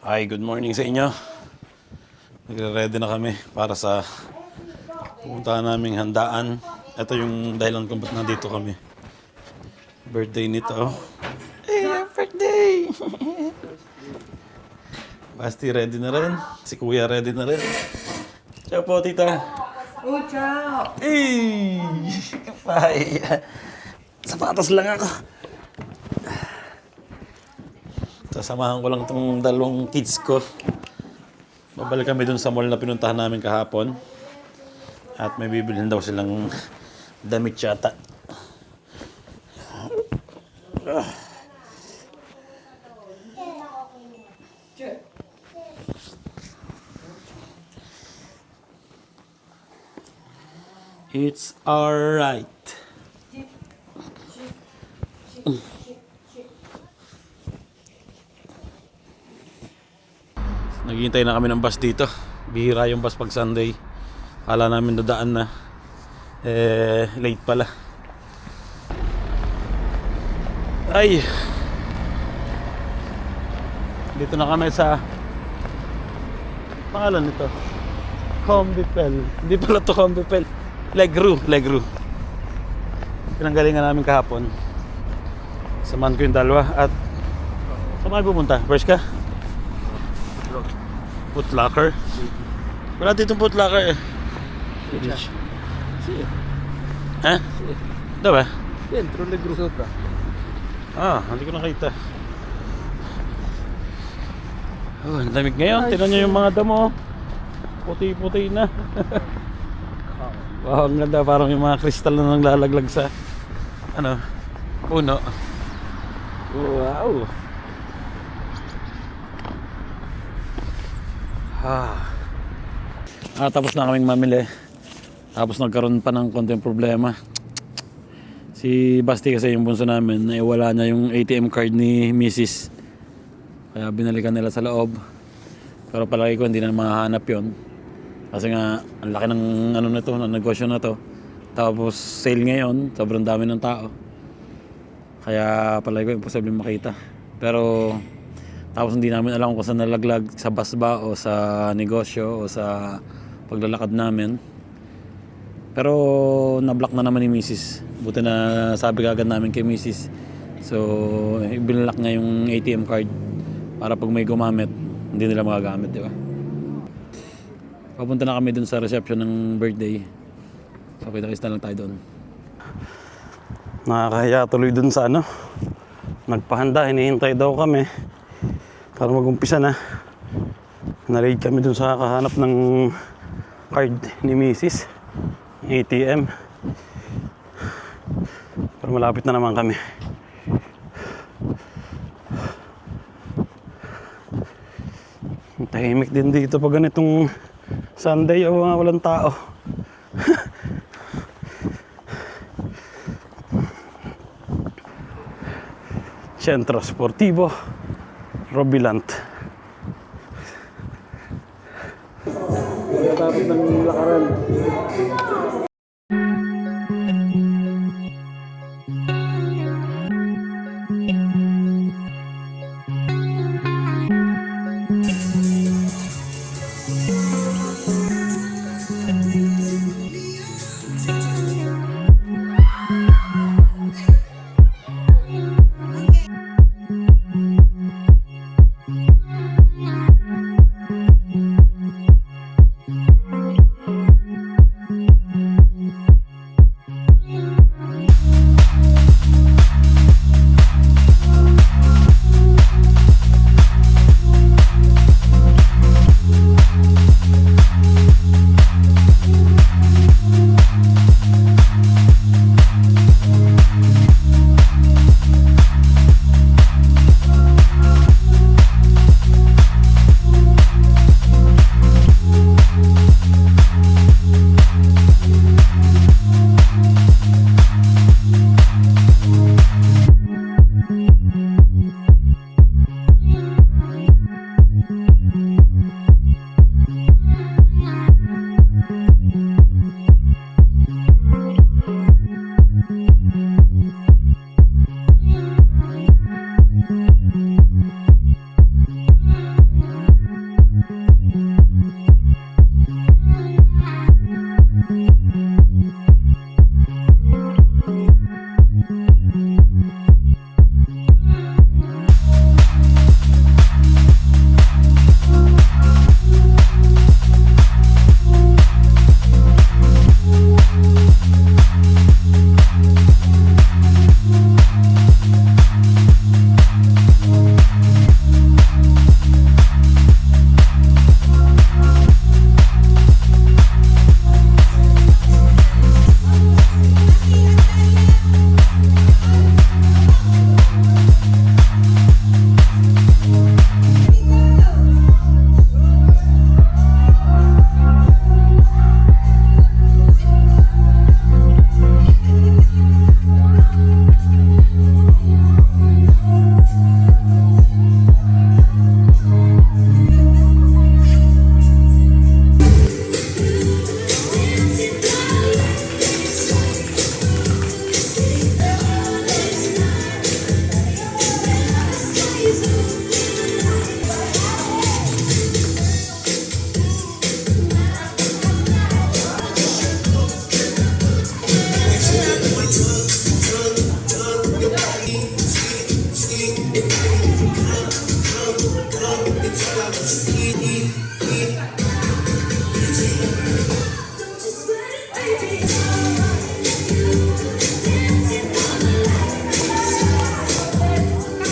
Hi, good morning sa inyo. Nagre-ready na kami para sa pupuntahan naming handaan. Ito yung dahilan kung ba't nandito kami. Birthday nito. Hey, birthday! Basti ready na rin. Si Kuya ready na rin. Ciao po, tita. Oh, ciao! Hey! Bye! Sapatos lang ako. Sasamahan ko lang itong dalawang kids ko. Babalik kami dun sa mall na pinuntahan namin kahapon. At may bibilhin daw silang damit yata. It's alright. Naghihintay na kami ng bus dito. Bihira yung bus pag Sunday. Kala namin dadaan na. Late pala. Ay! Dito na kami sa pangalan nito. Combipel. Hindi pala to Combipel. Legru. Pinanggalingan namin kahapon. Samahan ko yung dalawa. At saan kayo pupunta? First ka? Foot Locker? Wala ditong Foot Locker eh. Ha? Diba? Dentro le gru sopra. Hindi ko nakita. Ang lamig ngayon. Tingnan nyo yung mga damo. Puti-puti na. Wow, ang ganda. Parang yung mga kristal na naglalaglag sa puno. Wow. Tapos na kaming mamili. Tapos nagkaroon pa ng konting problema. Si Basti kasi yung bunso namin, wala niya yung ATM card ni Mrs. Kaya binalikan nila sa loob. Pero palagi ko hindi na mahanap yon. Kasi nga, ang laki ng ng negosyo na to. Tapos sale ngayon, sobrang dami ng tao. Kaya palagi ko imposible makita. Pero tapos hindi namin alam kung saan nalaglag, sa bus ba o sa negosyo o sa paglalakad namin. Pero na-block na naman ni Mrs. Buti na sabi kagad namin kay Mrs. So, binlock niya yung ATM card para pag may gumamit, hindi nila magagamit, di ba? Papunta na kami dun sa reception ng birthday. So, kita-kits na lang tayo dun. Nakakahiya tuloy dun sa nagpahanda, hinihintay daw kami para mag-umpisa na. Na-raid kami dun sa kahanap ng card ni Mrs. ATM. Pero malapit na naman kami. Tahimik din dito pag ganitong Sunday o walang tao. Centro Sportivo Robilant. Pagkatapos ng lakaran.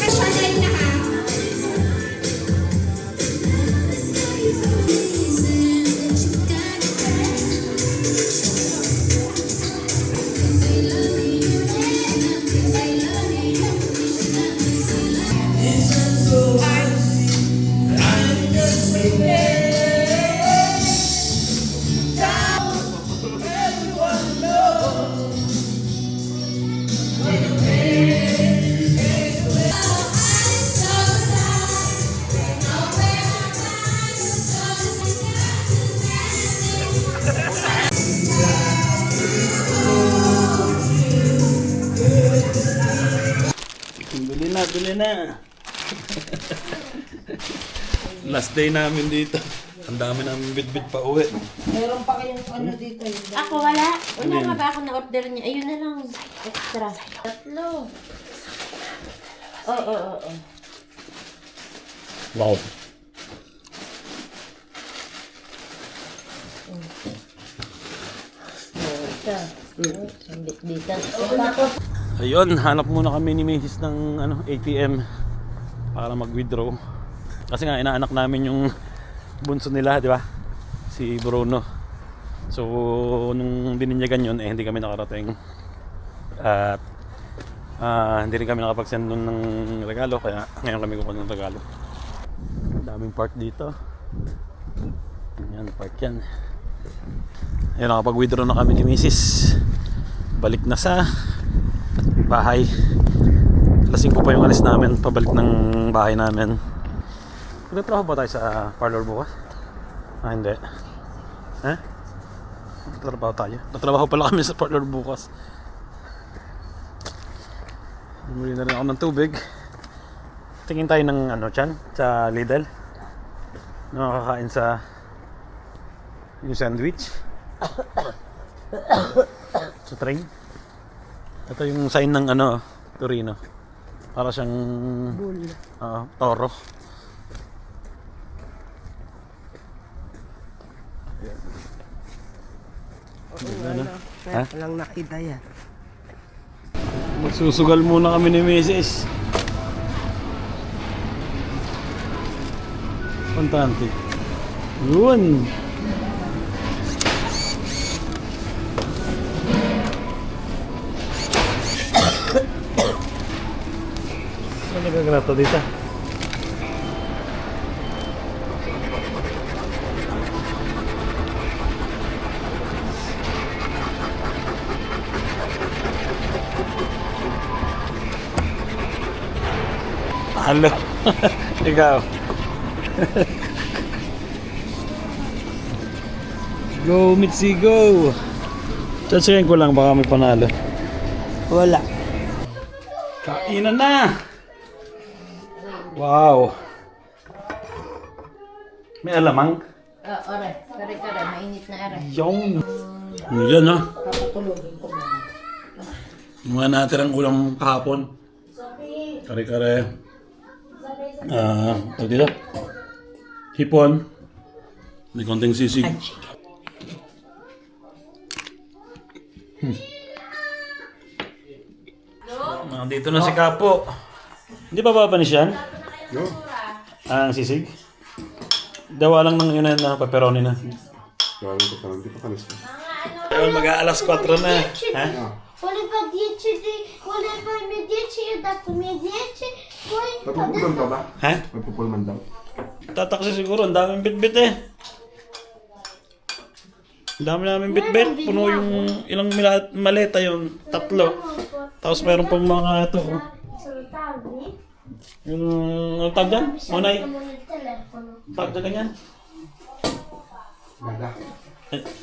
Chanel na ha. Bili na. Last day namin dito. Ang dami namin bit-bit pa uwi. Meron pa kayong ano dito. Ako wala. Wala nga ba ako na-order niya? Ayun na lang. Extra. Tatlo. Oo. Wow. Ayun, hanap muna kami ni Mrs. ng ATM para mag-withdraw. Kasi nga inaanak namin yung bunso nila, di ba? Si Bruno. So nung bininyagan yun, hindi kami nakarating. At hindi rin kami nakapag-send nun ng regalo, kaya ngayon kami kukuha ng regalo. Daming park dito. Yan, park yan. Ayun, nakapag-withdraw na kami ni Mrs. Balik na sa bahay. Alas 5 pa yung alis namin, pabalik ng bahay namin. Magtatrabaho ba tayo sa parlor bukas? Hindi. Magtatrabaho tayo. Natrabaho pala kami sa parlor bukas. Bumili na rin ako ng tubig. Tingin tayo ng dyan, sa Lidl. Nakakain sa yung sandwich. Sa train. Ito yung sign ng Torino. Para siyang toro. Walang nakita yan. Magsusugal muna kami ni Mrs. Kontante. Yun. Ano nagaganato dito? Halo. Ikaw. Go, Mitzi, go! Tsatsayin ko lang, baka may panalo. Wala. Kainan na! Wow! May alamang? Ore. Kare. Mainit na are. Yung! Ano yan, ha? Yung mga natirang ulam kahapon. Kare-kare. Tawag dito? Hipon. May konting sisig. Nandito na si Kapo. Hindi pa papanis yan? No. Ang sisig? Dawa lang ng yun na pepperoni na. Gawin ko parang di pa kanis ko. Ayun, mag-aalas 4 na. Ha? Voleva 10 voleva i miei 10, io ho dato i miei 10, poi Magpupulman daw ba? Ha? Magpupulman daw. Tataksi siguro, ang daming bitbit eh. Ang dami namin bitbit. Puno yung ilang maleta yun. 3. Tapos meron pang mga ito. salutavi? Yung ano tawag dyan? Monay? Siamo nel telefono. Tawag dyan ganyan? Ganda.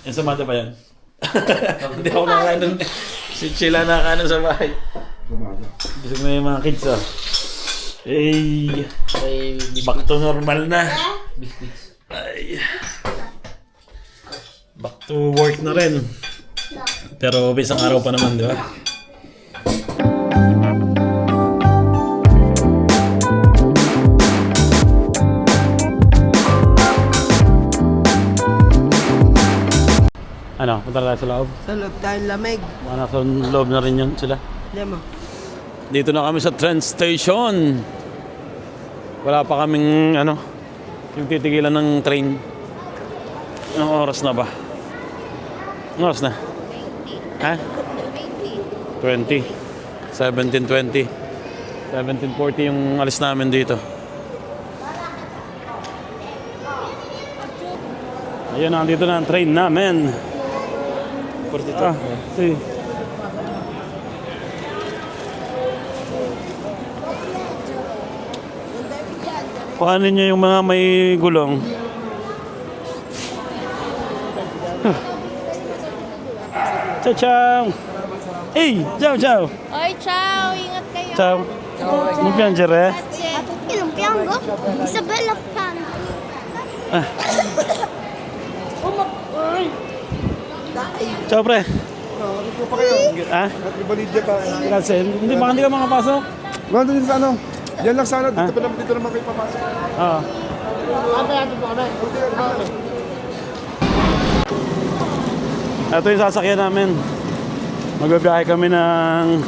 Yan sa mada ba yan? Hindi ako nakakain nun. Si Sheila nakakain sa bahay. Gumada. Gusto na yung mga kids ah. Eh, back to normal na. Ay. Back to work na rin. Pero isang araw pa naman, di ba? Ano, punta na tayo sa loob. Sa loob dahil lamig. Mga nasa loob na rin yun sila. Hindi mo. Dito na kami sa train station. Wala pa kaming ano, yung titigilan ng train. Anong oras na ba? Anong oras na? Ha? 20. 17:20. 17:40 yung alis namin dito. Ayun, nandito na ang train namin. Si. Kuhanin niyo yung mga may gulong. Ciao, ciao. Hey, ciao, ciao. Oi, ciao! Ingat kayo! Ciao. Non piangere, eh? Io non piango? Isabella piange! Ciao, pre. Ito pa kayo. Ha? Ibalidya pa. Grazie. Hindi, baka hindi ka makapasok. Gano'n din sa ano? Yan lang sana. Dito naman kayo papasok. Oo. Ito yung sasakyan namin. Magbibiyahe kami ng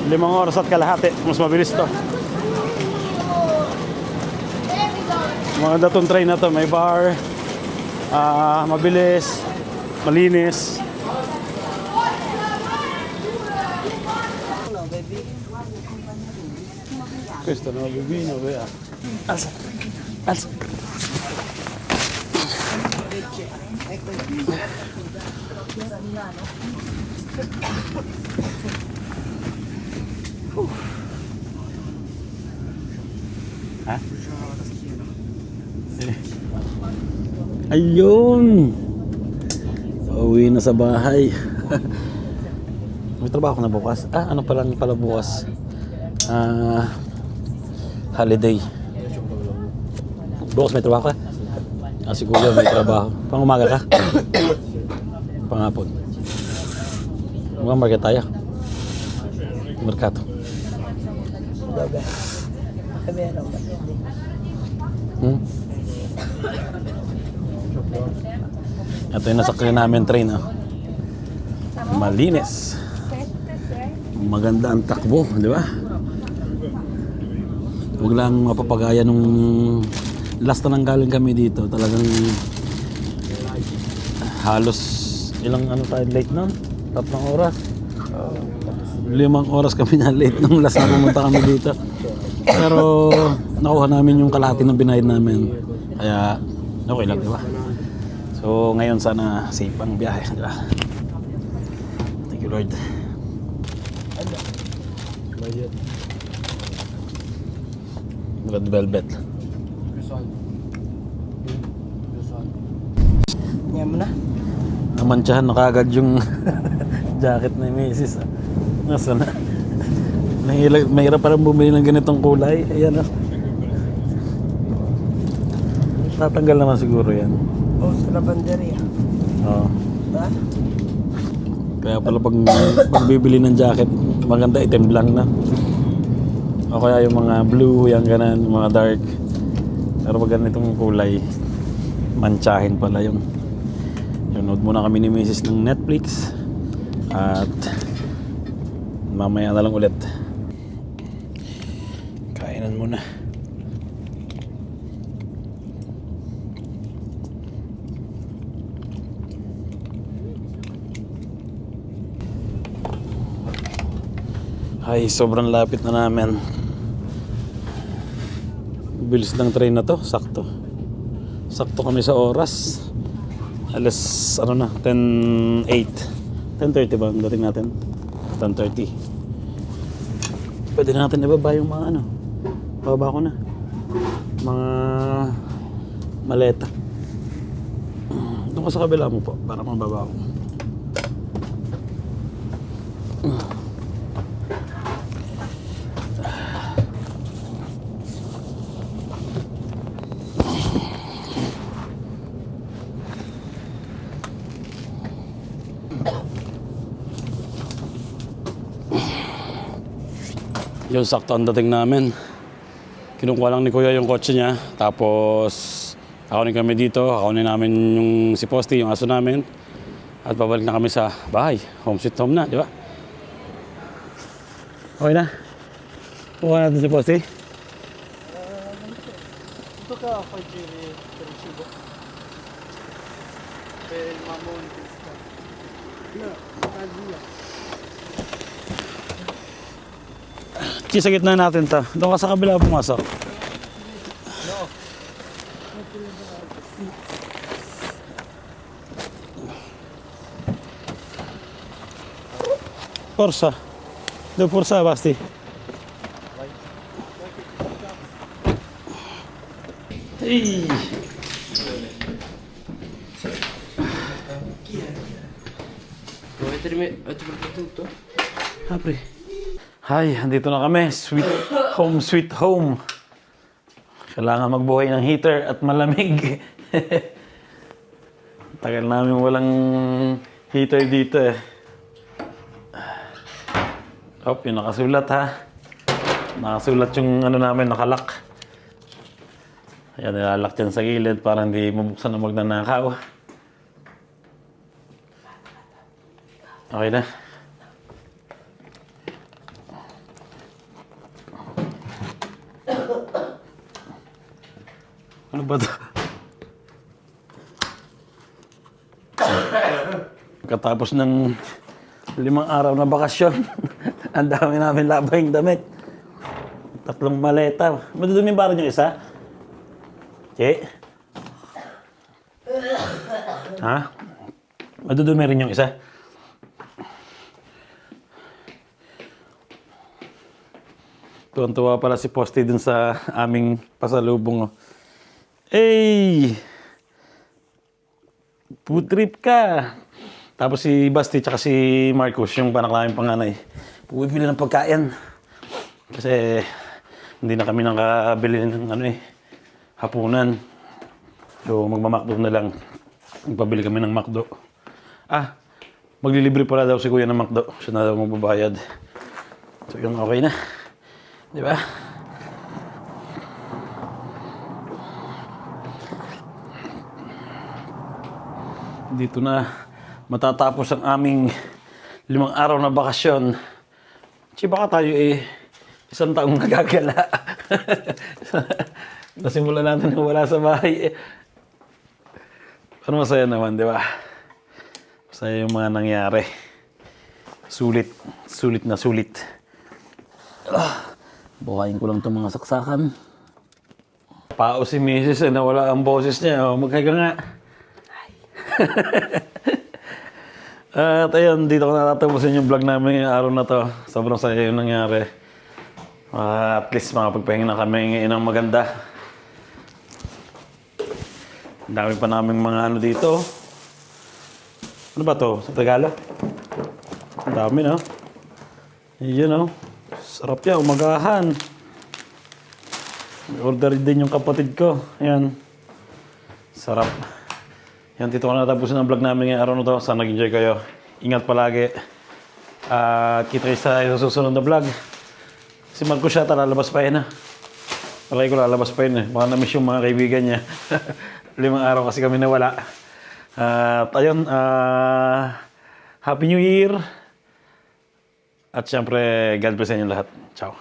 5 oras at kalahati. Mas mabilis to. Maganda tong train na to. May bar. Mabilis. Malinis. Questo no, bambino, vea. Alza. Alza. Ha? Ayun! Uwi na sa bahay. May trabaho na bukas. Ano pala bukas? Holiday. Bukas may trabaho ka? Siguro may trabaho. Pang umaga ka? Panghapon. Mga market tayo. Merkato. Gabi. Gabi ano ba? Ito yung nasakyan namin train. Malinis. Maganda ang takbo, di ba? Huwag lang mapapagaya nung last na nanggaling kami dito. Talagang halos ilang tayo late nun? 3 oras. 5 oras kami na late nung last na pumunta kami dito. Pero nakuha namin yung kalahati ng binayad namin. Kaya okay lang, di ba? So ngayon sana safe ang biyahe, di ba? Thank you, Lord. Red velvet. Ngayon mo na. Namantsahan na kagad yung jacket na Mrs. Nasa na? Mahirap parang bumili ng ganitong kulay. Ayan o. Tatanggal naman siguro yan. O, sa lavanderia. Oo. Ba? Kaya pala pag bibili ng jacket, maganda itim lang na. O kaya yung mga blue, yung ganan, mga dark. Pero pag ganitong kulay, mantsahin pala yun. Nanood muna kami ni Mrs. ng Netflix. At mamaya na lang ulit. Kainan muna. Ay, sobrang lapit na namin. Bilis ng train na to, sakto. Sakto kami sa oras. Alas, 10:08. 10:30 ba ang dating natin? 10:30. Pwede na natin ibaba yung mga Bababa ko na. Mga maleta. Doon ka sa kabila mo po, para mababa ko. Yung sakto ang dating namin. Kinukuha lang ni Kuya yung kotse niya. Tapos, ako kami dito. Ako namin yung si Posty, yung aso namin. At babalik na kami sa bahay. Home sweet home na, di ba? Okay na? Kuha natin si Posty. Ito ka, 5G Perisibo. Eh, mamon. Sa gitna natin to. Doon ka sa kabila pumasok. Forza. Doon Forza, Basti. Hey. Hapre. Hi, andito na kami. Sweet home. Kailangan magbuhay ng heater at malamig. Tagal namin walang heater dito eh. Oh, yung nakasulat ha. Nakasulat yung ano namin, nakalak. Ayan, nilalak dyan sa gilid para hindi mabuksan na magnanakaw. Okay na. Ano ba ito? Katapos ng 5 araw na bakasyon, ang dami namin labayng damit. 3 maleta. Madudumi ba rin yung isa? Che? Ha? Madudumi rin yung isa? Tuwan-tuwa pala si Posty dun sa aming pasalubong. Hey! Food trip ka! Tapos si Basti tsaka si Marcos, yung panak namin panganay, bumibili ng pagkain. Kasi hindi na kami nakabili ng hapunan. So magmamakdo na lang. Magpabili kami ng McDo. Maglilibre pala daw si Kuya ng McDo. Siya na daw magbabayad. So yun, okay na. Di ba? Dito na matatapos ang aming 5 araw na bakasyon. Baka tayo 1 taong nagagala. Nasimulan natin na wala sa bahay. Pero masaya naman, di ba? Masaya yung mga nangyari. Sulit. Sulit na sulit. Bukayin ko lang itong mga saksakan. Pao si Mrs. nawala ang boses niya. Magkaya nga. At ayun, dito ko natatapusin yung vlog namin ngayong araw na to. Sobrang saya yung nangyari. At least makapagpahinga na kami ngayon ng maganda. Ang dami pa naming mga ano dito. Ano ba to? Sa Tagalog? Ang dami, no? Yun, no? Sarap yan, umagahan. May order din yung kapatid ko. Ayan. Sarap. Yan, dito ko natapusin ang vlog namin ngayong araw na to. Sana nag-enjoy kayo. Ingat palagi. Kita kayo sa susunod na vlog. Si Marco siya, lalabas pa yun, ha? Malay ko lalabas pa yun, eh. Baka na-miss yung mga kaibigan niya. 5 araw kasi kami nawala. At ayun, Happy New Year! At syempre, God bless sa inyo lahat. Ciao!